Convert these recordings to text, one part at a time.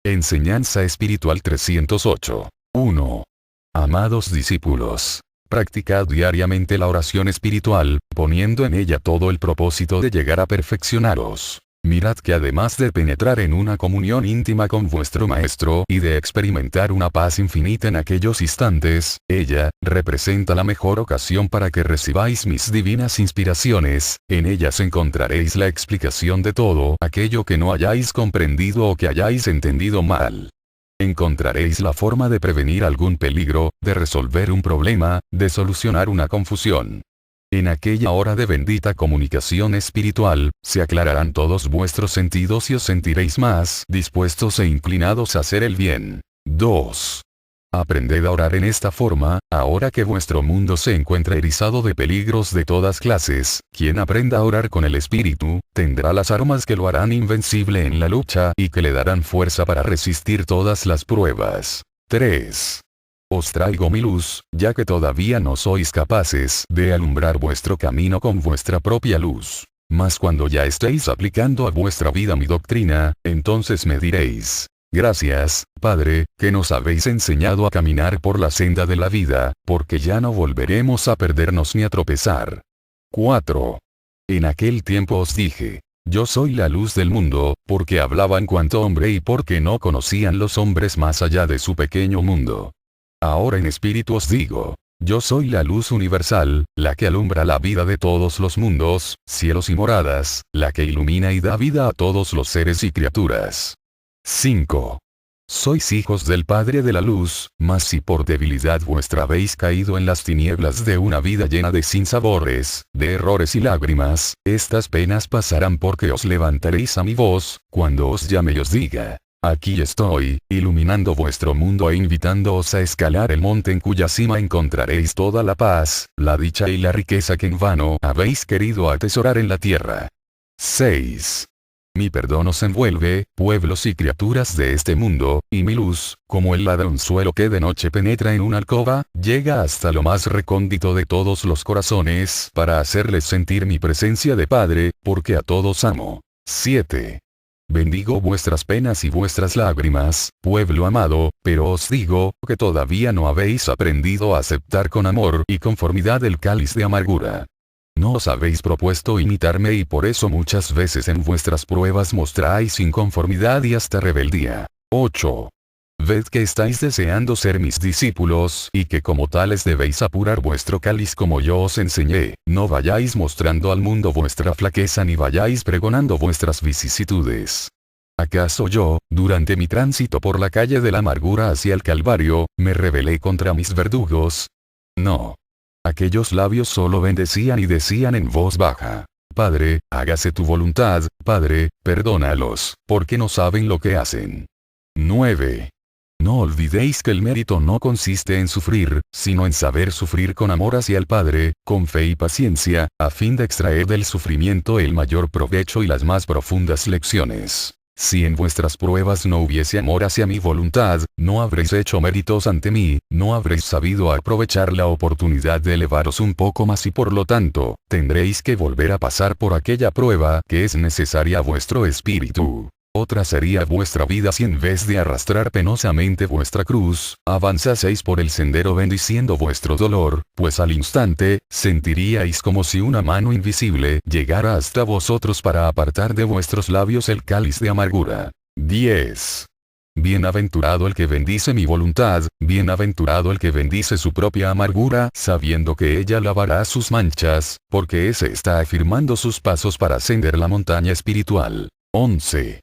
Enseñanza espiritual 308. 1. Amados discípulos, practicad diariamente la oración espiritual, poniendo en ella todo el propósito de llegar a perfeccionaros. Mirad que además de penetrar en una comunión íntima con vuestro Maestro y de experimentar una paz infinita en aquellos instantes, ella representa la mejor ocasión para que recibáis mis divinas inspiraciones. En ellas encontraréis la explicación de todo aquello que no hayáis comprendido o que hayáis entendido mal. Encontraréis la forma de prevenir algún peligro, de resolver un problema, de solucionar una confusión. En aquella hora de bendita comunicación espiritual, se aclararán todos vuestros sentidos y os sentiréis más dispuestos e inclinados a hacer el bien. 2. Aprended a orar en esta forma, ahora que vuestro mundo se encuentra erizado de peligros de todas clases. Quien aprenda a orar con el espíritu, tendrá las armas que lo harán invencible en la lucha y que le darán fuerza para resistir todas las pruebas. 3. Os traigo mi luz, ya que todavía no sois capaces de alumbrar vuestro camino con vuestra propia luz. Mas cuando ya estéis aplicando a vuestra vida mi doctrina, entonces me diréis: gracias, Padre, que nos habéis enseñado a caminar por la senda de la vida, porque ya no volveremos a perdernos ni a tropezar. 4. En aquel tiempo os dije: yo soy la luz del mundo, porque hablaba en cuanto hombre y porque no conocían los hombres más allá de su pequeño mundo. Ahora en espíritu os digo: yo soy la luz universal, la que alumbra la vida de todos los mundos, cielos y moradas, la que ilumina y da vida a todos los seres y criaturas. 5. Sois hijos del Padre de la Luz, mas si por debilidad vuestra habéis caído en las tinieblas de una vida llena de sinsabores, de errores y lágrimas, estas penas pasarán porque os levantaréis a mi voz, cuando os llame y os diga: aquí estoy, iluminando vuestro mundo e invitándoos a escalar el monte en cuya cima encontraréis toda la paz, la dicha y la riqueza que en vano habéis querido atesorar en la tierra. 6. Mi perdón os envuelve, pueblos y criaturas de este mundo, y mi luz, como el ladronzuelo que de noche penetra en una alcoba, llega hasta lo más recóndito de todos los corazones para hacerles sentir mi presencia de Padre, porque a todos amo. 7. Bendigo vuestras penas y vuestras lágrimas, pueblo amado, pero os digo que todavía no habéis aprendido a aceptar con amor y conformidad el cáliz de amargura. No os habéis propuesto imitarme y por eso muchas veces en vuestras pruebas mostráis inconformidad y hasta rebeldía. 8. Ved que estáis deseando ser mis discípulos y que como tales debéis apurar vuestro cáliz como yo os enseñé. No vayáis mostrando al mundo vuestra flaqueza ni vayáis pregonando vuestras vicisitudes. ¿Acaso yo, durante mi tránsito por la calle de la amargura hacia el Calvario, me rebelé contra mis verdugos? No. Aquellos labios solo bendecían y decían en voz baja: Padre, hágase tu voluntad, Padre, perdónalos, porque no saben lo que hacen. 9. No olvidéis que el mérito no consiste en sufrir, sino en saber sufrir con amor hacia el Padre, con fe y paciencia, a fin de extraer del sufrimiento el mayor provecho y las más profundas lecciones. Si en vuestras pruebas no hubiese amor hacia mi voluntad, no habréis hecho méritos ante mí, no habréis sabido aprovechar la oportunidad de elevaros un poco más y por lo tanto, tendréis que volver a pasar por aquella prueba que es necesaria a vuestro espíritu. Otra sería vuestra vida si en vez de arrastrar penosamente vuestra cruz, avanzaseis por el sendero bendiciendo vuestro dolor, pues al instante, sentiríais como si una mano invisible llegara hasta vosotros para apartar de vuestros labios el cáliz de amargura. 10. Bienaventurado el que bendice mi voluntad, bienaventurado el que bendice su propia amargura, sabiendo que ella lavará sus manchas, porque ese está afirmando sus pasos para ascender la montaña espiritual. 11.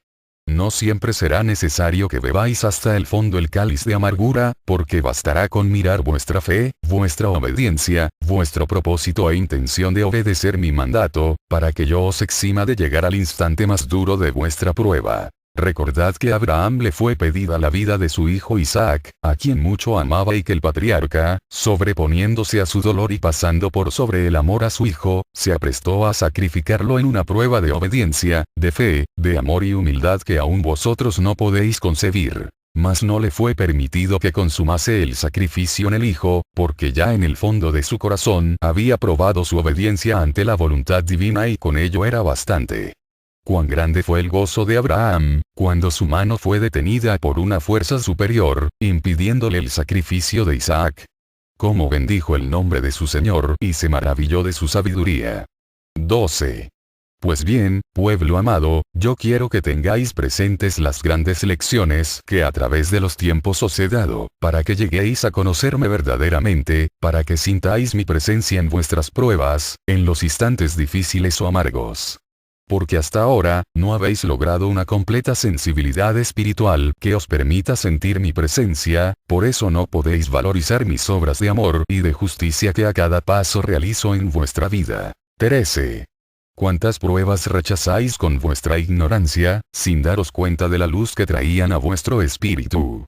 No siempre será necesario que bebáis hasta el fondo el cáliz de amargura, porque bastará con mirar vuestra fe, vuestra obediencia, vuestro propósito e intención de obedecer mi mandato, para que yo os exima de llegar al instante más duro de vuestra prueba. Recordad que a Abraham le fue pedida la vida de su hijo Isaac, a quien mucho amaba y que el patriarca, sobreponiéndose a su dolor y pasando por sobre el amor a su hijo, se aprestó a sacrificarlo en una prueba de obediencia, de fe, de amor y humildad que aún vosotros no podéis concebir. Mas no le fue permitido que consumase el sacrificio en el hijo, porque ya en el fondo de su corazón había probado su obediencia ante la voluntad divina y con ello era bastante. cuán grande fue el gozo de Abraham, cuando su mano fue detenida por una fuerza superior, impidiéndole el sacrificio de Isaac. Cómo bendijo el nombre de su Señor y se maravilló de su sabiduría. 12. Pues bien, pueblo amado, yo quiero que tengáis presentes las grandes lecciones que a través de los tiempos os he dado, para que lleguéis a conocerme verdaderamente, para que sintáis mi presencia en vuestras pruebas, en los instantes difíciles o amargos. Porque hasta ahora, no habéis logrado una completa sensibilidad espiritual que os permita sentir mi presencia, por eso no podéis valorizar mis obras de amor y de justicia que a cada paso realizo en vuestra vida. 13. ¿Cuántas pruebas rechazáis con vuestra ignorancia, sin daros cuenta de la luz que traían a vuestro espíritu?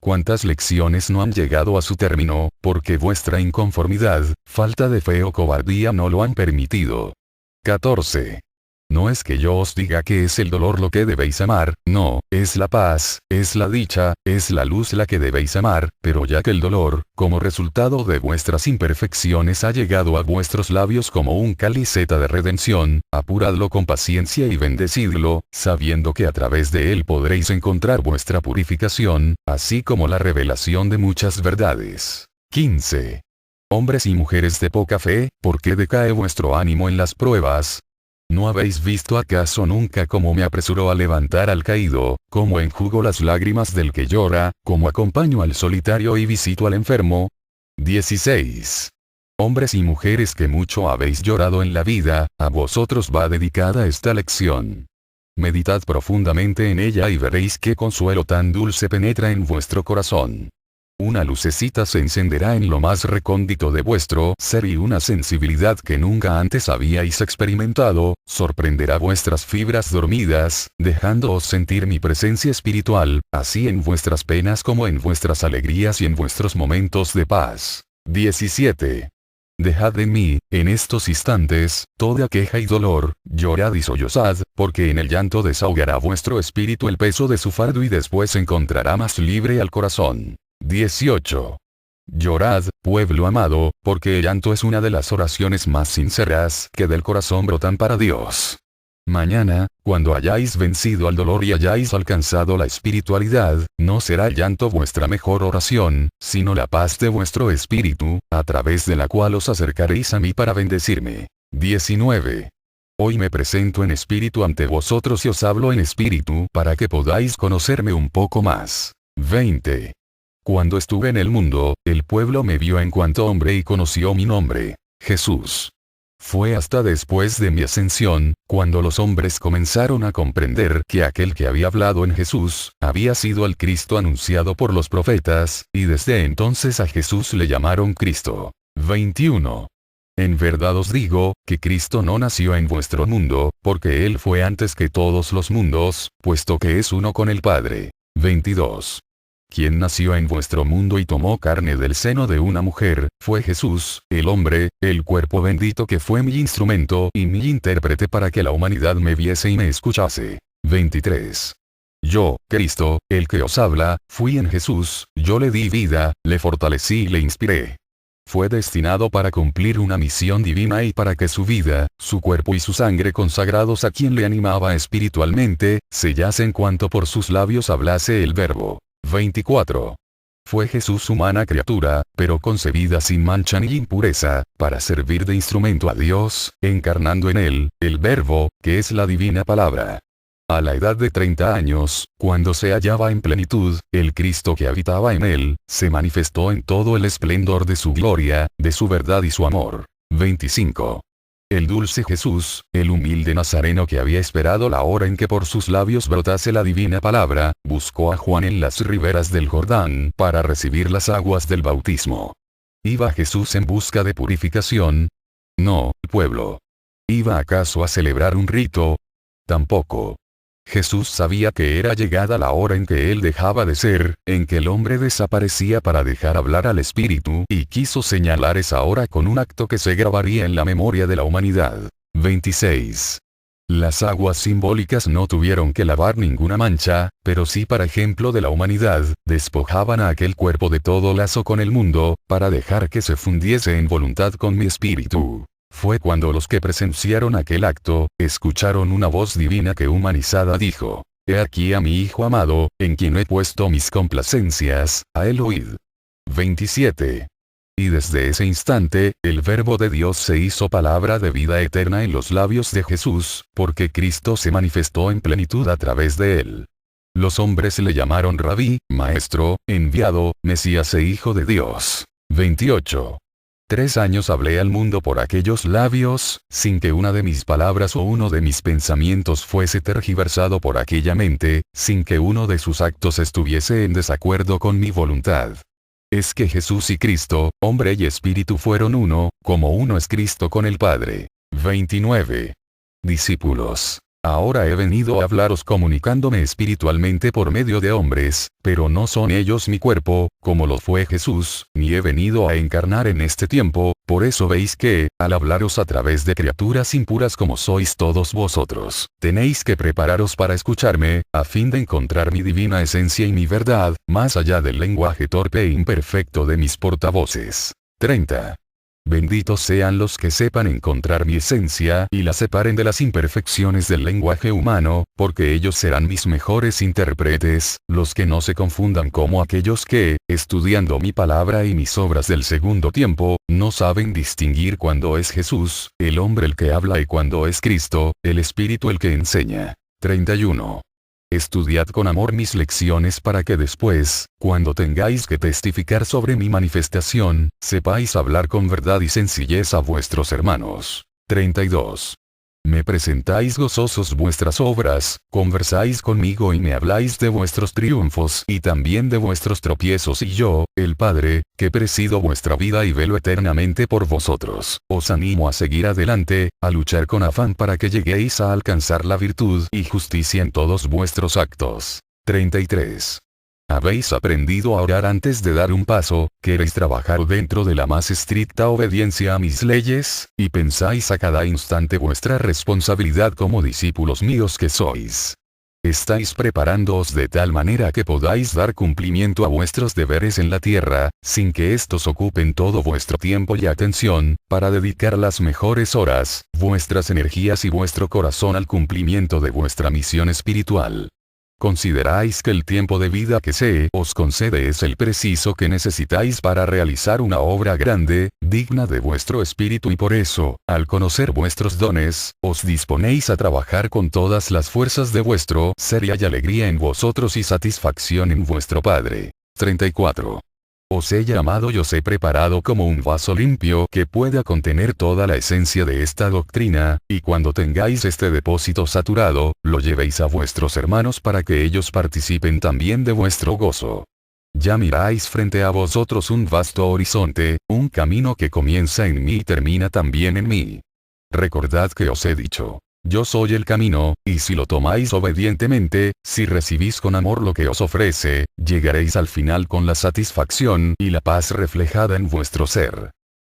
¿Cuántas lecciones no han llegado a su término, porque vuestra inconformidad, falta de fe o cobardía no lo han permitido? 14. No es que yo os diga que es el dolor lo que debéis amar, no, es la paz, es la dicha, es la luz la que debéis amar, pero ya que el dolor, como resultado de vuestras imperfecciones ha llegado a vuestros labios como un cáliceta de redención, apuradlo con paciencia y bendecidlo, sabiendo que a través de él podréis encontrar vuestra purificación, así como la revelación de muchas verdades. 15. Hombres y mujeres de poca fe, ¿por qué decae vuestro ánimo en las pruebas? ¿No habéis visto acaso nunca cómo me apresuró a levantar al caído, cómo enjugo las lágrimas del que llora, cómo acompaño al solitario y visito al enfermo? 16. Hombres y mujeres que mucho habéis llorado en la vida, a vosotros va dedicada esta lección. Meditad profundamente en ella y veréis qué consuelo tan dulce penetra en vuestro corazón. Una lucecita se encenderá en lo más recóndito de vuestro ser y una sensibilidad que nunca antes habíais experimentado, sorprenderá vuestras fibras dormidas, dejándoos sentir mi presencia espiritual, así en vuestras penas como en vuestras alegrías y en vuestros momentos de paz. 17. Dejad en mí, en estos instantes, toda queja y dolor, llorad y sollozad, porque en el llanto desahogará vuestro espíritu el peso de su fardo y después encontrará más libre al corazón. 18. Llorad, pueblo amado, porque el llanto es una de las oraciones más sinceras que del corazón brotan para Dios. Mañana, cuando hayáis vencido al dolor y hayáis alcanzado la espiritualidad, no será el llanto vuestra mejor oración, sino la paz de vuestro espíritu, a través de la cual os acercaréis a mí para bendecirme. 19. Hoy me presento en espíritu ante vosotros y os hablo en espíritu para que podáis conocerme un poco más. 20. Cuando estuve en el mundo, el pueblo me vio en cuanto hombre y conoció mi nombre, Jesús. Fue hasta después de mi ascensión, cuando los hombres comenzaron a comprender que aquel que había hablado en Jesús, había sido el Cristo anunciado por los profetas, y desde entonces a Jesús le llamaron Cristo. 21. En verdad os digo, que Cristo no nació en vuestro mundo, porque Él fue antes que todos los mundos, puesto que es uno con el Padre. 22. Quien nació en vuestro mundo y tomó carne del seno de una mujer, fue Jesús, el hombre, el cuerpo bendito que fue mi instrumento y mi intérprete para que la humanidad me viese y me escuchase. 23. Yo, Cristo, el que os habla, fui en Jesús, yo le di vida, le fortalecí y le inspiré. Fue destinado para cumplir una misión divina y para que su vida, su cuerpo y su sangre consagrados a quien le animaba espiritualmente, sellasen cuanto por sus labios hablase el verbo. 24. Fue Jesús humana criatura, pero concebida sin mancha ni impureza, para servir de instrumento a Dios, encarnando en él, el Verbo, que es la divina palabra. A la edad de 30 años, cuando se hallaba en plenitud, el Cristo que habitaba en él, se manifestó en todo el esplendor de su gloria, de su verdad y su amor. 25. El dulce Jesús, el humilde nazareno que había esperado la hora en que por sus labios brotase la divina palabra, buscó a Juan en las riberas del Jordán para recibir las aguas del bautismo. ¿Iba Jesús en busca de purificación? No, pueblo. ¿Iba acaso a celebrar un rito? Tampoco. Jesús sabía que era llegada la hora en que él dejaba de ser, en que el hombre desaparecía para dejar hablar al espíritu, y quiso señalar esa hora con un acto que se grabaría en la memoria de la humanidad. 26. Las aguas simbólicas no tuvieron que lavar ninguna mancha, pero sí para ejemplo de la humanidad, despojaban a aquel cuerpo de todo lazo con el mundo, para dejar que se fundiese en voluntad con mi espíritu. fue cuando los que presenciaron aquel acto, escucharon una voz divina que humanizada dijo: «He aquí a mi Hijo amado, en quien he puesto mis complacencias, a él oíd». 27. Y desde ese instante, el Verbo de Dios se hizo palabra de vida eterna en los labios de Jesús, porque Cristo se manifestó en plenitud a través de él. Los hombres le llamaron Rabí, Maestro, Enviado, Mesías e Hijo de Dios. 28. 3 años hablé al mundo por aquellos labios, sin que una de mis palabras o uno de mis pensamientos fuese tergiversado por aquella mente, sin que uno de sus actos estuviese en desacuerdo con mi voluntad. Es que Jesús y Cristo, hombre y espíritu fueron uno, como uno es Cristo con el Padre. 29. Discípulos. Ahora he venido a hablaros comunicándome espiritualmente por medio de hombres, pero no son ellos mi cuerpo, como lo fue Jesús, ni he venido a encarnar en este tiempo, por eso veis que, al hablaros a través de criaturas impuras como sois todos vosotros, tenéis que prepararos para escucharme, a fin de encontrar mi divina esencia y mi verdad, más allá del lenguaje torpe e imperfecto de mis portavoces. 30. Benditos sean los que sepan encontrar mi esencia y la separen de las imperfecciones del lenguaje humano, porque ellos serán mis mejores intérpretes, los que no se confundan como aquellos que, estudiando mi palabra y mis obras del segundo tiempo, no saben distinguir cuándo es Jesús, el hombre el que habla y cuándo es Cristo, el Espíritu el que enseña. 31. Estudiad con amor mis lecciones para que después, cuando tengáis que testificar sobre mi manifestación, sepáis hablar con verdad y sencillez a vuestros hermanos. 32. Me presentáis gozosos vuestras obras, conversáis conmigo y me habláis de vuestros triunfos y también de vuestros tropiezos, y yo, el Padre, que presido vuestra vida y velo eternamente por vosotros, os animo a seguir adelante, a luchar con afán para que lleguéis a alcanzar la virtud y justicia en todos vuestros actos. 33. Habéis aprendido a orar antes de dar un paso, queréis trabajar dentro de la más estricta obediencia a mis leyes, y pensáis a cada instante vuestra responsabilidad como discípulos míos que sois. Estáis preparándoos de tal manera que podáis dar cumplimiento a vuestros deberes en la tierra, sin que estos ocupen todo vuestro tiempo y atención, para dedicar las mejores horas, vuestras energías y vuestro corazón al cumplimiento de vuestra misión espiritual. Consideráis que el tiempo de vida que se os concede es el preciso que necesitáis para realizar una obra grande, digna de vuestro espíritu, y por eso, al conocer vuestros dones, os disponéis a trabajar con todas las fuerzas de vuestro ser y hay alegría en vosotros y satisfacción en vuestro Padre. 34. Os he llamado y os he preparado como un vaso limpio que pueda contener toda la esencia de esta doctrina, y cuando tengáis este depósito saturado, lo llevéis a vuestros hermanos para que ellos participen también de vuestro gozo. Ya miráis frente a vosotros un vasto horizonte, un camino que comienza en mí y termina también en mí. Recordad que os he dicho: yo soy el camino, y si lo tomáis obedientemente, si recibís con amor lo que os ofrece, llegaréis al final con la satisfacción y la paz reflejada en vuestro ser.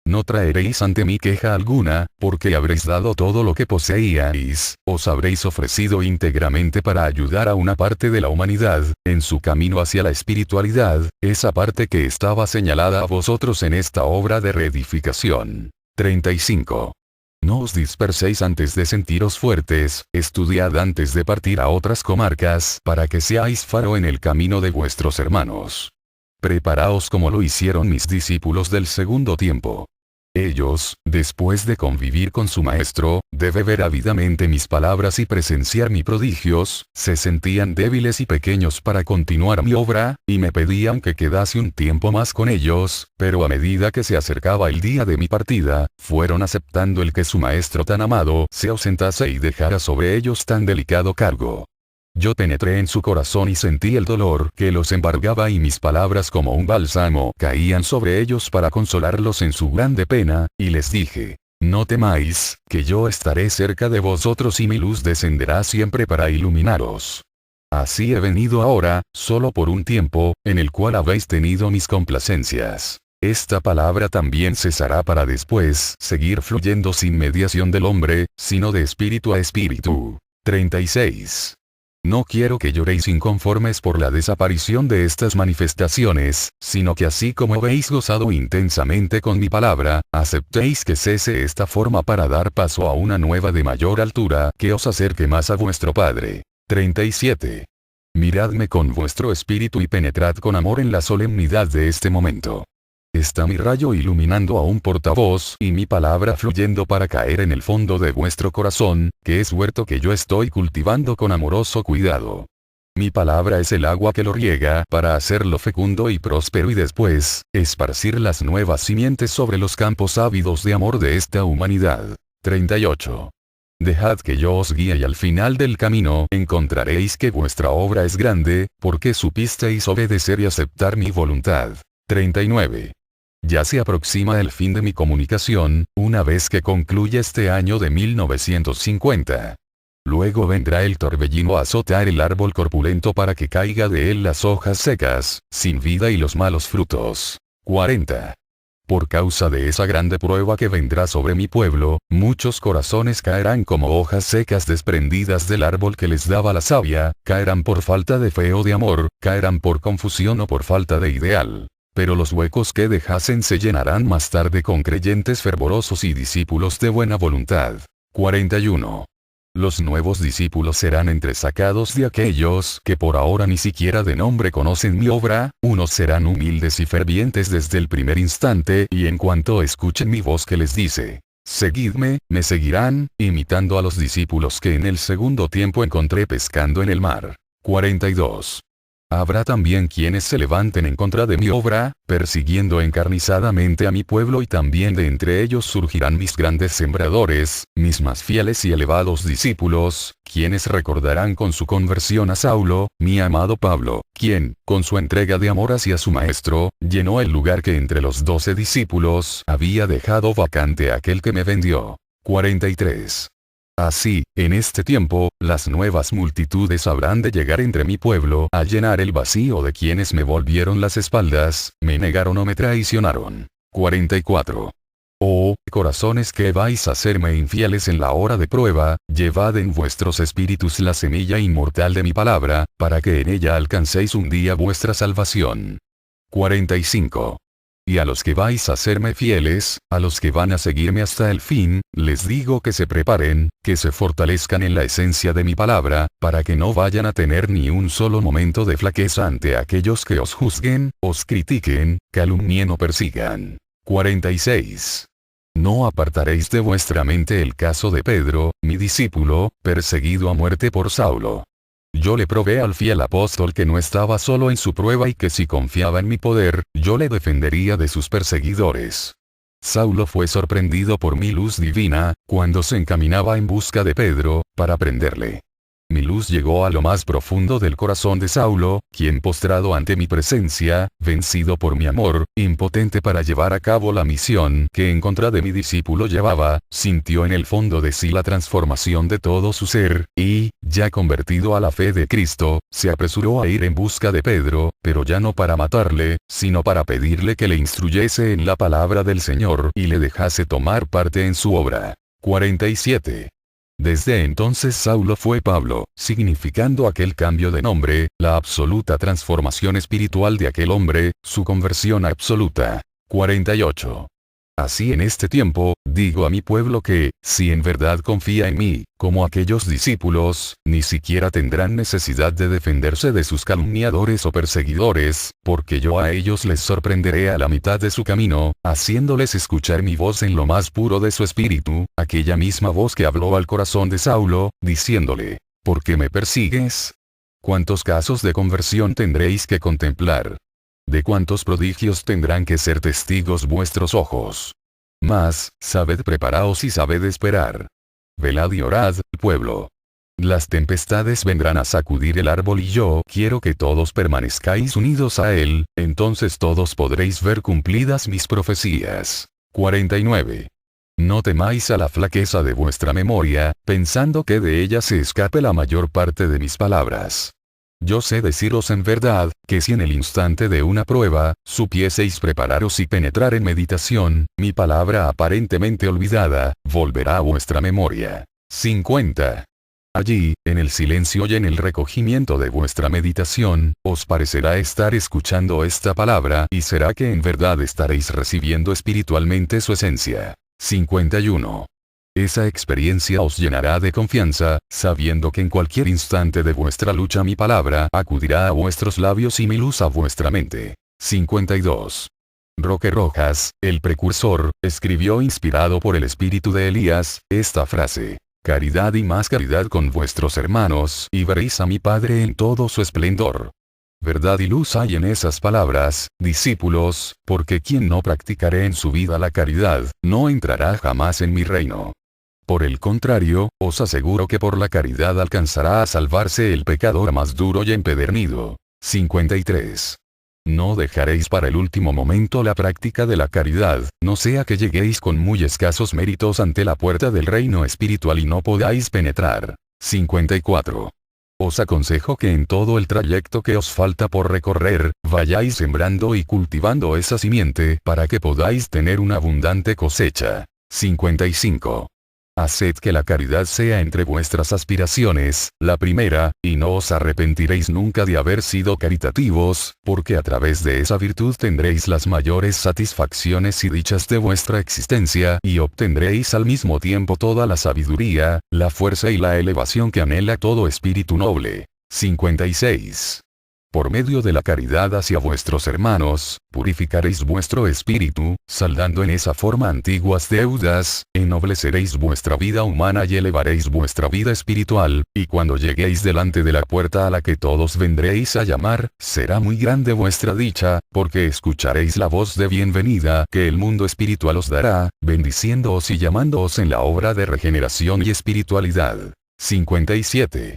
No traeréis ante mí queja alguna, porque habréis dado todo lo que poseíais, os habréis ofrecido íntegramente para ayudar a una parte de la humanidad, en su camino hacia la espiritualidad, esa parte que estaba señalada a vosotros en esta obra de reedificación. 35. No os disperséis antes de sentiros fuertes, estudiad antes de partir a otras comarcas, para que seáis faro en el camino de vuestros hermanos. Preparaos como lo hicieron mis discípulos del segundo tiempo. Ellos, después de convivir con su maestro, de beber ávidamente mis palabras y presenciar mis prodigios, se sentían débiles y pequeños para continuar mi obra, y me pedían que quedase un tiempo más con ellos, pero a medida que se acercaba el día de mi partida, fueron aceptando el que su maestro tan amado se ausentase y dejara sobre ellos tan delicado cargo. Yo penetré en su corazón y sentí el dolor que los embargaba, y mis palabras como un bálsamo caían sobre ellos para consolarlos en su grande pena, y les dije: no temáis, que yo estaré cerca de vosotros y mi luz descenderá siempre para iluminaros. Así he venido ahora, solo por un tiempo, en el cual habéis tenido mis complacencias. Esta palabra también cesará para después seguir fluyendo sin mediación del hombre, sino de espíritu a espíritu. 36. No quiero que lloréis inconformes por la desaparición de estas manifestaciones, sino que así como habéis gozado intensamente con mi palabra, aceptéis que cese esta forma para dar paso a una nueva de mayor altura que os acerque más a vuestro Padre. 37. Miradme con vuestro espíritu y penetrad con amor en la solemnidad de este momento. Está mi rayo iluminando a un portavoz y mi palabra fluyendo para caer en el fondo de vuestro corazón, que es huerto que yo estoy cultivando con amoroso cuidado. Mi palabra es el agua que lo riega para hacerlo fecundo y próspero y después, esparcir las nuevas simientes sobre los campos ávidos de amor de esta humanidad. 38. Dejad que yo os guíe y al final del camino encontraréis que vuestra obra es grande, porque supisteis obedecer y aceptar mi voluntad. 39. Ya se aproxima el fin de mi comunicación, una vez que concluya este año de 1950. Luego vendrá el torbellino a azotar el árbol corpulento para que caiga de él las hojas secas, sin vida y los malos frutos. 40. Por causa de esa grande prueba que vendrá sobre mi pueblo, muchos corazones caerán como hojas secas desprendidas del árbol que les daba la savia, caerán por falta de fe o de amor, caerán por confusión o por falta de ideal. Pero los huecos que dejasen se llenarán más tarde con creyentes fervorosos y discípulos de buena voluntad. 41. Los nuevos discípulos serán entresacados de aquellos que por ahora ni siquiera de nombre conocen mi obra, unos serán humildes y fervientes desde el primer instante y en cuanto escuchen mi voz que les dice, seguidme, me seguirán, imitando a los discípulos que en el segundo tiempo encontré pescando en el mar. 42. Habrá también quienes se levanten en contra de mi obra, persiguiendo encarnizadamente a mi pueblo y también de entre ellos surgirán mis grandes sembradores, mis más fieles y elevados discípulos, quienes recordarán con su conversión a Saulo, mi amado Pablo, quien, con su entrega de amor hacia su maestro, llenó el lugar que entre los 12 discípulos había dejado vacante aquel que me vendió. 43. Así, en este tiempo, las nuevas multitudes habrán de llegar entre mi pueblo a llenar el vacío de quienes me volvieron las espaldas, me negaron o me traicionaron. 44. Oh, corazones que vais a serme infieles en la hora de prueba, llevad en vuestros espíritus la semilla inmortal de mi palabra, para que en ella alcancéis un día vuestra salvación. 45. Y a los que vais a serme fieles, a los que van a seguirme hasta el fin, les digo que se preparen, que se fortalezcan en la esencia de mi palabra, para que no vayan a tener ni un solo momento de flaqueza ante aquellos que os juzguen, os critiquen, calumnien o persigan. 46. No apartaréis de vuestra mente el caso de Pedro, mi discípulo, perseguido a muerte por Saulo. Yo le probé al fiel apóstol que no estaba solo en su prueba y que si confiaba en mi poder, yo le defendería de sus perseguidores. Saulo fue sorprendido por mi luz divina, cuando se encaminaba en busca de Pedro, para prenderle. Mi luz llegó a lo más profundo del corazón de Saulo, quien postrado ante mi presencia, vencido por mi amor, impotente para llevar a cabo la misión que en contra de mi discípulo llevaba, sintió en el fondo de sí la transformación de todo su ser, y, ya convertido a la fe de Cristo, se apresuró a ir en busca de Pedro, pero ya no para matarle, sino para pedirle que le instruyese en la palabra del Señor y le dejase tomar parte en su obra. 47. Desde entonces Saulo fue Pablo, significando aquel cambio de nombre, la absoluta transformación espiritual de aquel hombre, su conversión absoluta. 48. Así en este tiempo, digo a mi pueblo que, si en verdad confía en mí, como aquellos discípulos, ni siquiera tendrán necesidad de defenderse de sus calumniadores o perseguidores, porque yo a ellos les sorprenderé a la mitad de su camino, haciéndoles escuchar mi voz en lo más puro de su espíritu, aquella misma voz que habló al corazón de Saulo, diciéndole, ¿por qué me persigues? ¿Cuántos casos de conversión tendréis que contemplar? ¿De cuántos prodigios tendrán que ser testigos vuestros ojos? Mas, sabed preparaos y sabed esperar. Velad y orad, pueblo. Las tempestades vendrán a sacudir el árbol y yo quiero que todos permanezcáis unidos a él, entonces todos podréis ver cumplidas mis profecías. 49. No temáis a la flaqueza de vuestra memoria, pensando que de ella se escape la mayor parte de mis palabras. Yo sé deciros en verdad, que si en el instante de una prueba, supieseis prepararos y penetrar en meditación, mi palabra aparentemente olvidada, volverá a vuestra memoria. 50. Allí, en el silencio y en el recogimiento de vuestra meditación, os parecerá estar escuchando esta palabra y será que en verdad estaréis recibiendo espiritualmente su esencia. 51. Esa experiencia os llenará de confianza, sabiendo que en cualquier instante de vuestra lucha mi palabra acudirá a vuestros labios y mi luz a vuestra mente. 52. Roque Rojas, el precursor, escribió inspirado por el espíritu de Elías, esta frase: caridad y más caridad con vuestros hermanos y veréis a mi Padre en todo su esplendor. Verdad y luz hay en esas palabras, discípulos, porque quien no practicare en su vida la caridad, no entrará jamás en mi reino. Por el contrario, os aseguro que por la caridad alcanzará a salvarse el pecador más duro y empedernido. 53. No dejaréis para el último momento la práctica de la caridad, no sea que lleguéis con muy escasos méritos ante la puerta del reino espiritual y no podáis penetrar. 54. Os aconsejo que en todo el trayecto que os falta por recorrer, vayáis sembrando y cultivando esa simiente para que podáis tener una abundante cosecha. 55. Haced que la caridad sea entre vuestras aspiraciones, la primera, y no os arrepentiréis nunca de haber sido caritativos, porque a través de esa virtud tendréis las mayores satisfacciones y dichas de vuestra existencia y obtendréis al mismo tiempo toda la sabiduría, la fuerza y la elevación que anhela todo espíritu noble. 56. Por medio de la caridad hacia vuestros hermanos, purificaréis vuestro espíritu, saldando en esa forma antiguas deudas, ennobleceréis vuestra vida humana y elevaréis vuestra vida espiritual, y cuando lleguéis delante de la puerta a la que todos vendréis a llamar, será muy grande vuestra dicha, porque escucharéis la voz de bienvenida que el mundo espiritual os dará, bendiciéndoos y llamándoos en la obra de regeneración y espiritualidad. 57.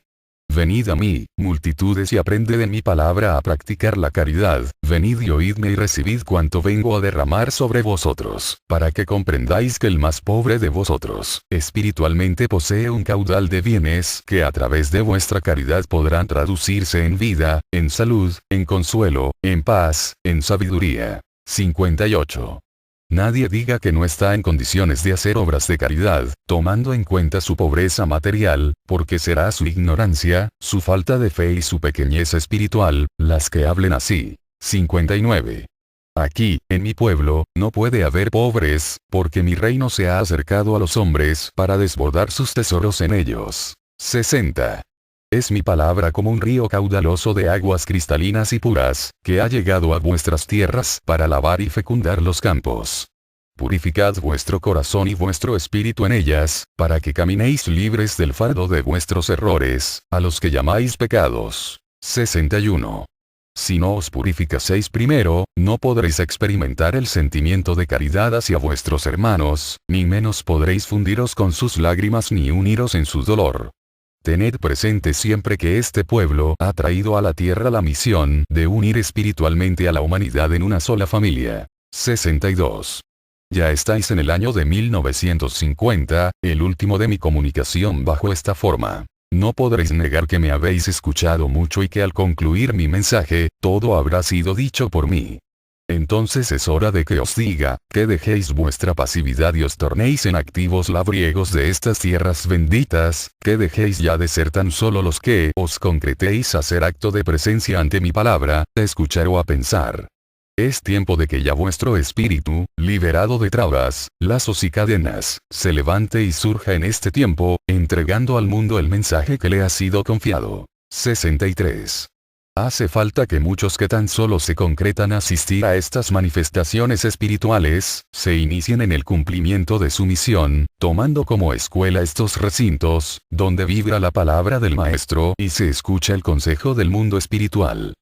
Venid a mí, multitudes, y aprended de mi palabra a practicar la caridad, venid y oídme y recibid cuanto vengo a derramar sobre vosotros, para que comprendáis que el más pobre de vosotros, espiritualmente posee un caudal de bienes que a través de vuestra caridad podrán traducirse en vida, en salud, en consuelo, en paz, en sabiduría. 58. Nadie diga que no está en condiciones de hacer obras de caridad, tomando en cuenta su pobreza material, porque será su ignorancia, su falta de fe y su pequeñez espiritual, las que hablen así. 59. Aquí, en mi pueblo, no puede haber pobres, porque mi reino se ha acercado a los hombres para desbordar sus tesoros en ellos. 60. Es mi palabra como un río caudaloso de aguas cristalinas y puras, que ha llegado a vuestras tierras para lavar y fecundar los campos. Purificad vuestro corazón y vuestro espíritu en ellas, para que caminéis libres del fardo de vuestros errores, a los que llamáis pecados. 61. Si no os purificaseis primero, no podréis experimentar el sentimiento de caridad hacia vuestros hermanos, ni menos podréis fundiros con sus lágrimas ni uniros en su dolor. Tened presente siempre que este pueblo ha traído a la tierra la misión de unir espiritualmente a la humanidad en una sola familia. 62. Ya estáis en el año de 1950, el último de mi comunicación bajo esta forma. No podréis negar que me habéis escuchado mucho y que al concluir mi mensaje, todo habrá sido dicho por mí. Entonces es hora de que os diga, que dejéis vuestra pasividad y os tornéis en activos labriegos de estas tierras benditas, que dejéis ya de ser tan solo los que os concretéis a hacer acto de presencia ante mi palabra, a escuchar o a pensar. Es tiempo de que ya vuestro espíritu, liberado de trabas, lazos y cadenas, se levante y surja en este tiempo, entregando al mundo el mensaje que le ha sido confiado. 63. Hace falta que muchos que tan solo se concretan a asistir a estas manifestaciones espirituales, se inicien en el cumplimiento de su misión, tomando como escuela estos recintos, donde vibra la palabra del Maestro y se escucha el consejo del mundo espiritual.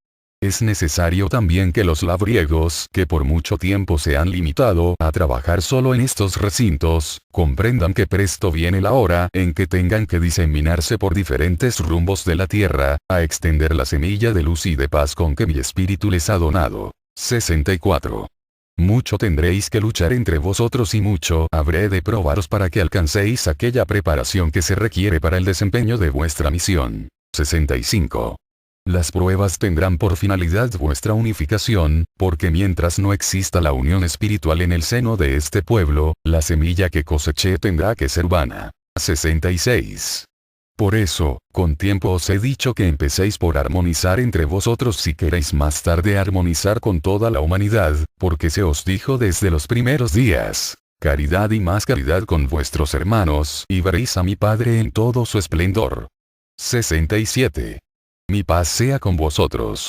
Es necesario también que los labriegos, que por mucho tiempo se han limitado a trabajar solo en estos recintos, comprendan que presto viene la hora en que tengan que diseminarse por diferentes rumbos de la tierra, a extender la semilla de luz y de paz con que mi espíritu les ha donado. 64. Mucho tendréis que luchar entre vosotros y mucho habré de probaros para que alcancéis aquella preparación que se requiere para el desempeño de vuestra misión. 65. Las pruebas tendrán por finalidad vuestra unificación, porque mientras no exista la unión espiritual en el seno de este pueblo, la semilla que coseché tendrá que ser vana. 66. Por eso, con tiempo os he dicho que empecéis por armonizar entre vosotros si queréis más tarde armonizar con toda la humanidad, porque se os dijo desde los primeros días, caridad y más caridad con vuestros hermanos, y veréis a mi Padre en todo su esplendor. 67. Mi paz sea con vosotros.